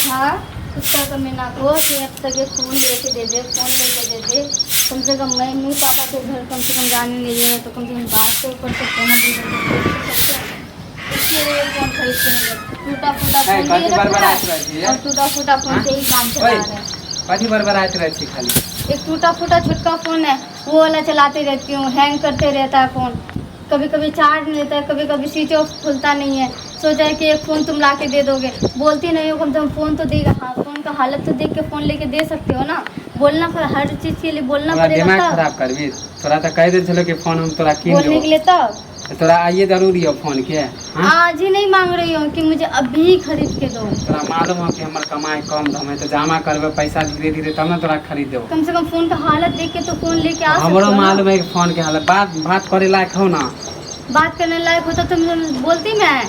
था कुत्ता का मैं ना को कि अब तक ये फ़ोन लेके दे दे, फ़ोन लेके दे दे। कम से कम मम्मी पापा के घर कम से कम जाने नहीं दे तो कम से कम बात तो कर सकते हैं ना, इसके लिए फ़ोन खरीद के नहीं टूटा फूटा फ़ोन लिए रखा है और टूटा फूटा फ़ोन से ही काम चला रहे हैं। कथी बरबरात रहती खाली? एक टूटा फूटा छोटका फ़ोन है, वो वाला चलाती रहती हूँ, हैंग करते रहता है फ़ोन, कभी कभी चार्ज नहीं लेता है, कभी कभी स्विच ऑफ खुलता नहीं है। सोचा है कि एक फ़ोन तुम ला के दे दोगे, बोलती नहीं हो, कम से कम फ़ोन तो देगा। हाँ, फ़ोन का हालत तो देख के फ़ोन लेके दे सकते हो ना, बोलना पर हर चीज़ के लिए बोलना पड़ेगा। दिमाग खराब करबी, थोड़ा तो कह दे चलो कि फ़ोन हम तोरा किन बोलने के लिए तब तोरा आइए जरूरी हो फ़ोन के। आज ही नहीं मांग रही हूँ कि मुझे अभी खरीद के दो। तोरा मालूम हो कि हमार कमाई कम तो हमें तो जमा करबे पैसा धीरे धीरे तब ना तोरा खरीद देबो। कम से कम फ़ोन का हालत देख के तो फ़ोन लेके आ सकते हो। हमरो मालूम है कि फ़ोन के हालत बात करे लायक हो ना, बात करने लायक होता तो मुझे बोलती मैं,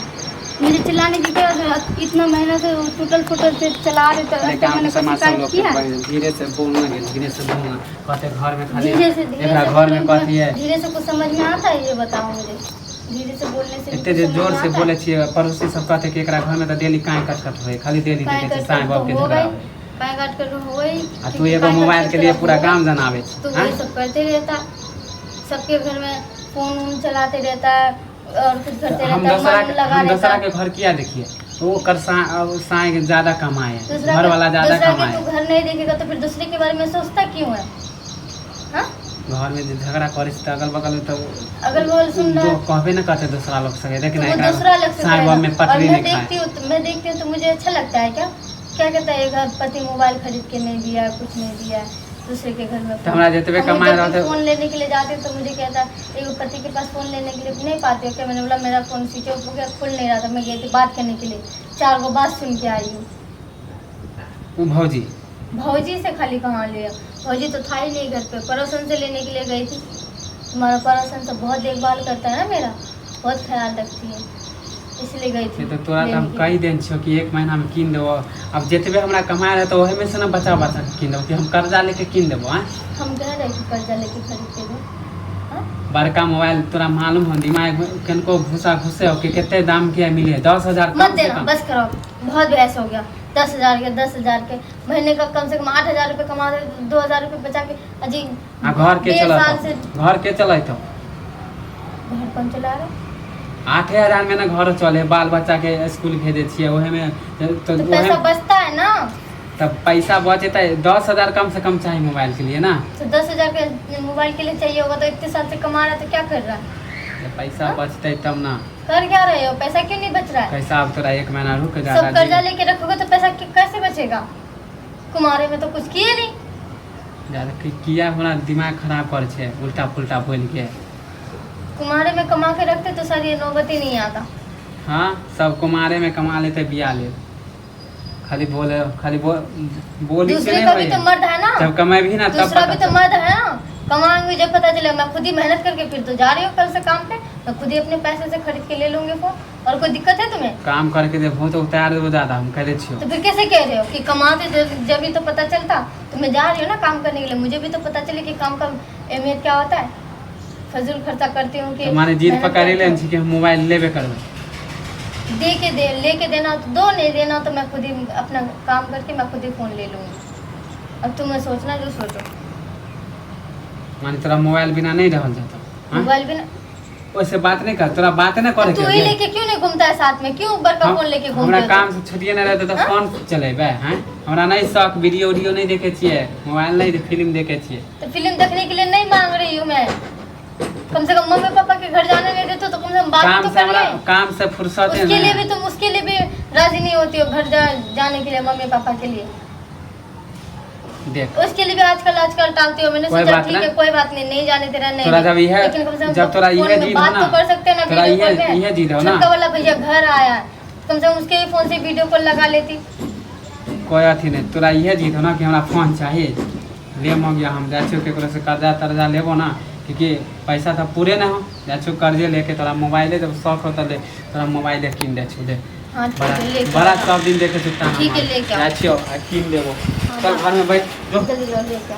मुझे चिल्लाने की क्या जरूरत? इतना महीना से टूटल फूटल से चला रहे तो मैंने कोई शिकायत किया? धीरे से बोलना है, धीरे से बोलना। कहते घर में खाली धीरे से घर में कहती है धीरे से कुछ समझ में आता है? ये बताओ मुझे, धीरे से बोलने से इतने जोर से बोले छिए पड़ोसी सब कहते कि एकरा घर में तो डेली काहे कट होए, खाली डेली देखे छै साईं बाबू के झगड़ा होए, काहे काट कर होए। आ तू एगो मोबाइल के लिए पूरा गांव जनावे छ। तो ये सब करते रहता, सबके घर में फोन चलाते रहता है और कुछ करते रहता है। हम दूसरा के घर किया देखिए, तो वो कर साईं ज्यादा कमाए, घर वाला ज्यादा कमाए। तू घर नहीं देखेगा तो फिर दूसरे के बारे में सोचता क्यों है? हाँ, घर में झगड़ा करे तो अगल बगल में तो अगल बगल सुन रहा है, कहबे ना कहते दूसरा लोग से, लेकिन तो दूसरा लोग से में पटरी मैं देखती हूँ तो मुझे अच्छा लगता है। क्या कहता है घर पति मोबाइल खरीद के नहीं दिया, कुछ नहीं दिया, दूसरे के घर में हमरा जतबे कमाए रहते फोन लेने के लिए जाते तो मुझे कहता एक पति के पास फोन लेने के लिए नहीं पाते हो क्या? मैंने बोला मेरा फोन स्विच ऑफ हो गया, खुल नहीं रहा था, मैं गई थी बात करने के लिए, 4 गो बात सुन के आई हूँ। वो भौजी से खाली कहाँ लिया? भौजी तो था ही नहीं घर पे, पड़ोसन से लेने के लिए गई थी। तुम्हारा पड़ोसन सब बहुत देखभाल करता है ना मेरा, बहुत ख्याल रखती है, इसलिए गई थी। तो तोरा तो हम कही देन छियो कि 1 महीना में किन देबो। अब जतबे हमरा कमाए रहे तो ओहे में से ना बचा के किन देबो कि हम कर्जा लेके किन देबो। हम कह रहे कि कर्जा लेके खरीद के दो। बड़का मोबाइल तोरा मालूम हो दिमाग कनको घुसे हो कि कितने दाम के मिले? 10,000 मत देना, बस करो, बहुत बहस हो गया। 10,000 के महीने का कम से कम 8,000 रुपये कमा दे, 2,000 रुपये बचा के अजी घर के चला घर के चला तो घर कौन चला रहे? 8,000 में ना घर चले, बाल बच्चा के स्कूल भेजे छिए, ओहे में तो पैसा बचता है ना। तब पैसा बचे तो 10,000 कम से कम चाहिए मोबाइल के लिए ना। तो 10,000 के मोबाइल के लिए चाहिए होगा तो इतने साल से कमा रहा है तो क्या कर रहा है? पैसा बचते तब ना। कर क्या रहे हो? पैसा क्यों नहीं बच रहा है? पैसा अब तोरा 1 महीना रुक जा, सब कर्जा लेके रखोगे तो पैसा कैसे बचेगा? कुमारे में तो कुछ किए नहीं। ज्यादा किया होना दिमाग खराब कर छे, उल्टा पुल्टा बोल के। कुमारे में कमा के रखते तो सर ये नौबत ही नहीं आता। हाँ, सब कुमारे में कमा लेते, बिया ले, खाली बोल दूसरे का भी तो मर्द है ना, जब कमाए भी ना तब दूसरा भी तो मर्द है ना, कमाएंगे जब पता चले। मैं खुद ही मेहनत करके फिर तो जा रही हूँ कल से काम पे, मैं खुद ही अपने पैसे से खरीद के ले लूंगी फोन। और कोई दिक्कत है तुम्हें? काम करके दे बहुत उतार दो ज्यादा, हम कह छियो। तो फिर कैसे कह रहे हो कि कमाते जब भी तो पता चलता? तो मैं जा रही हूँ ना काम करने के लिए, मुझे भी तो पता चले कि काम का अहमियत क्या होता है। फजूल खर्चा करती हूँ कि माने जीत पकड़ ले कि हम मोबाइल लेबे करबे, लेके देना तो दो, नहीं देना तो मैं खुद ही अपना काम करके मैं खुद ही फोन ले लूँगी। अब तुम्हें सोचना जो सोचो। माने तोरा मोबाइल बिना नहीं रहल जाता? मोबाइल बिना वैसे बात नहीं कर, तोरा बात नहीं करे। तू ही लेके क्यों नहीं घूमता है साथ में? क्यों बड़का फोन लेके घूमता है? हमरा काम से छुट्टिए नहीं रहते तो फोन चलेबे हैं? हमरा नहीं शौक, वीडियो नहीं देखे छिए, मोबाइल नहीं फिल्म देखे छिए। तो फिल्म देखने के लिए नहीं मांग रही हूँ मैं, कम से कम मम्मी पापा के घर जाने नहीं देते तो कम से कम बात तो कर ले। काम से फुर्सत है, उसके लिए भी तुम उसके लिए भी राजी नहीं होती हो घर जाने के लिए मम्मी पापा के लिए। देख उसके लिए भी आजकल टालती हो। मैंने सोचा ठीक है कोई बात नहीं, नहीं जाने तेरा नहीं, लेकिन कम से कम जब तोरा ये जीत बात तो कर सकते हैं ना वीडियो कॉल पे। ये जीत हो ना, छोटका वाला भैया घर आया, कम से कम उसके फोन से वीडियो कॉल लगा लेती। कोई अथी नहीं, तोरा ये जीत हो ना कि हमरा फोन चाहिए, ले हो गया। हम जाछो केकरो से कर्जा लेबो ना, क्योंकि पैसा तो पूरे ना हो, जाछो कर्जे लेके तोरा मोबाइले जब शौक होता ले तोरा मोबाइले किन दे छु दे। हाँ, बड़ा सब दिन देखे छुट्टा ठीक है लेके जाछो किन देबो। चल घर में बैठ, जल्दी लेके